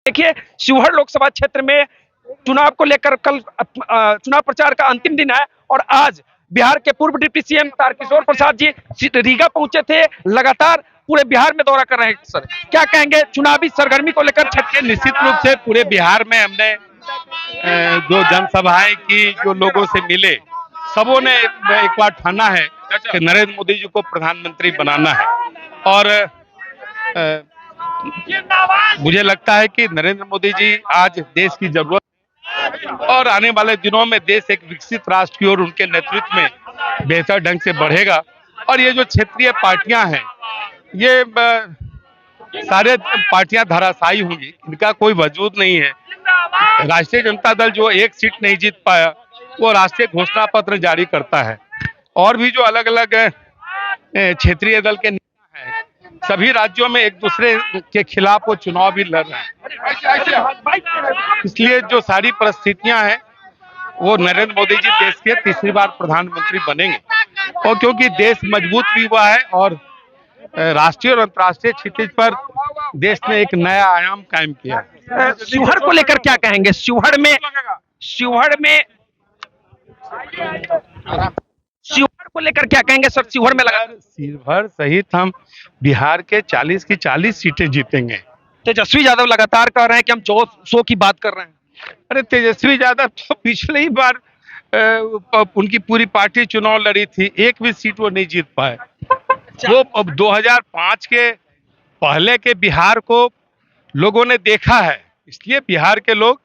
देखिए, शिवहर लोकसभा क्षेत्र में चुनाव को लेकर कल चुनाव प्रचार का अंतिम दिन है और आज बिहार के पूर्व डिप्टी सीएम तारकिशोर प्रसाद जी रीगा पहुंचे थे। लगातार पूरे बिहार में दौरा कर रहे हैं। सर, क्या कहेंगे चुनावी सरगर्मी को लेकर? के निश्चित रूप से पूरे बिहार में हमने जो जनसभाएं की, जो लोगों से मिले, सबों ने एक बार ठाना है कि नरेंद्र मोदी जी को प्रधानमंत्री बनाना है। और मुझे लगता है कि नरेंद्र मोदी जी आज देश की जरूरत है और आने वाले दिनों में देश एक विकसित राष्ट्र की ओर उनके नेतृत्व में बेहतर ढंग से बढ़ेगा। और ये जो क्षेत्रीय पार्टियां हैं, ये सारे पार्टियां धराशायी होंगी, इनका कोई वजूद नहीं है। राष्ट्रीय जनता दल जो एक सीट नहीं जीत पाया, वो राष्ट्रीय घोषणा पत्र जारी करता है। और भी जो अलग अलग क्षेत्रीय दल के नेता हैं, सभी राज्यों में एक दूसरे के खिलाफ वो चुनाव भी लड़ रहे हैं। इसलिए जो सारी परिस्थितियां हैं, वो नरेंद्र मोदी जी देश के तीसरी बार प्रधानमंत्री बनेंगे। और क्योंकि देश मजबूत भी हुआ है और राष्ट्रीय और अंतर्राष्ट्रीय क्षितिज पर देश ने एक नया आयाम कायम किया। शिवहर को लेकर क्या कहेंगे? शिवहर को लेकर क्या कहेंगे सर? शिवहर में लगा शिवहर सहित हम बिहार के 40 की 40 सीटें जीतेंगे। तेजस्वी यादव लगातार कह रहे हैं कि हम 100 की बात कर रहे हैं। अरे तेजस्वी यादव तो पिछले ही बार उनकी पूरी पार्टी चुनाव लड़ी थी, एक भी सीट वो नहीं जीत पाए। वो अब 2005 के पहले के बिहार को लोगों ने देखा है, इसलिए बिहार के लोग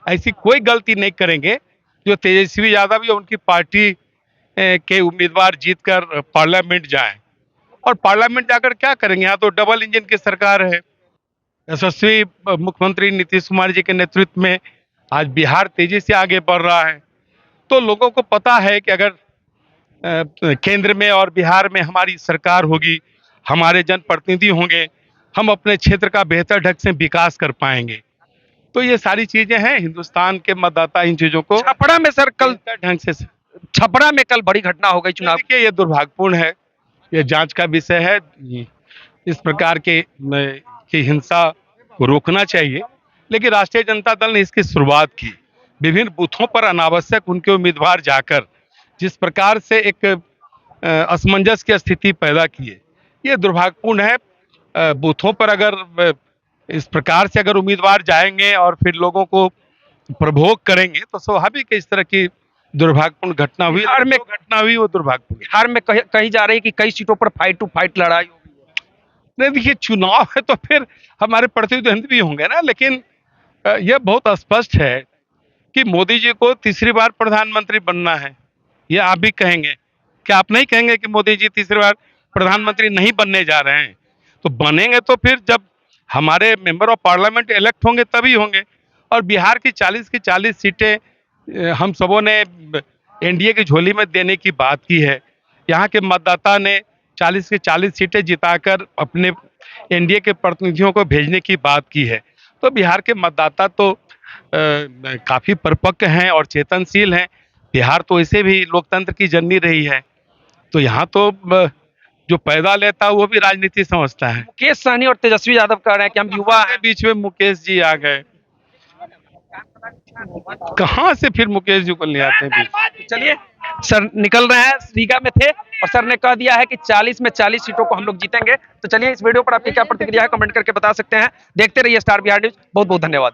ऐसी कोई गलती नहीं करेंगे जो तेजस्वी यादव या उनकी पार्टी के उम्मीदवार जीतकर पार्लियामेंट जाएं। और पार्लियामेंट जाकर क्या करेंगे? यहाँ तो डबल इंजन की सरकार है। यशस्वी मुख्यमंत्री नीतीश कुमार जी के नेतृत्व में आज बिहार तेजी से आगे बढ़ रहा है। तो लोगों को पता है कि अगर केंद्र में और बिहार में हमारी सरकार होगी, हमारे जनप्रतिनिधि होंगे, हम अपने क्षेत्र का बेहतर ढंग से विकास कर पाएंगे। तो ये सारी चीजें हैं, हिंदुस्तान के मतदाता इन चीजों को छपरा में सर कल ढंग से छपरा में कल बड़ी घटना हो गई चुनाव के। ये दुर्भाग्यपूर्ण है, ये जांच का विषय है। इस प्रकार की हिंसा को रोकना चाहिए, लेकिन राष्ट्रीय जनता दल ने इसकी शुरुआत की। विभिन्न बूथों पर अनावश्यक उनके उम्मीदवार जाकर जिस प्रकार से एक असमंजस की स्थिति पैदा की है, ये दुर्भाग्यपूर्ण है। बूथों पर अगर इस प्रकार से अगर उम्मीदवार जाएंगे और फिर लोगों को प्रभोग करेंगे तो स्वाभाविक इस तरह की दुर्भाग्यपूर्ण घटना हुई। बिहार में घटना हुई वो दुर्भाग्यपूर्ण। बिहार में कही जा रही है कि कई सीटों पर फाइट टू फाइट लड़ाई होगी। नहीं, देखिए चुनाव है तो फिर हमारे प्रतिद्वंदी भी होंगे ना, लेकिन यह बहुत स्पष्ट है कि मोदी जी को तीसरी बार प्रधानमंत्री बनना है। ये आप भी कहेंगे, क्या आप नहीं कहेंगे कि मोदी जी तीसरी बार प्रधानमंत्री नहीं बनने जा रहे हैं? तो बनेंगे तो फिर जब हमारे मेंबर ऑफ पार्लियामेंट इलेक्ट होंगे तभी होंगे। और बिहार की 40 सीटें हम सबों ने एनडीए की झोली में देने की बात की है। यहाँ के मतदाता ने 40 सीटें जिताकर अपने एनडीए के प्रतिनिधियों को भेजने की बात की है। तो बिहार के मतदाता तो काफी परिपक्व हैं और चेतनशील हैं। बिहार तो इसे भी लोकतंत्र की जननी रही है। तो यहाँ तो जो पैदा लेता है वो भी राजनीति समझता है। मुकेश सहनी और तेजस्वी यादव कह रहे हैं कि हम युवा हैं। बीच में मुकेश जी आ गए, कहां से फिर मुकेश जी को ले आते हैं? चलिए, सर निकल रहे हैं, रीगा में थे और सर ने कह दिया है कि 40 में 40 सीटों को हम लोग जीतेंगे। तो चलिए, इस वीडियो पर आपकी क्या प्रतिक्रिया है कमेंट करके बता सकते हैं। देखते रहिए स्टार बिहार न्यूज। बहुत बहुत धन्यवाद।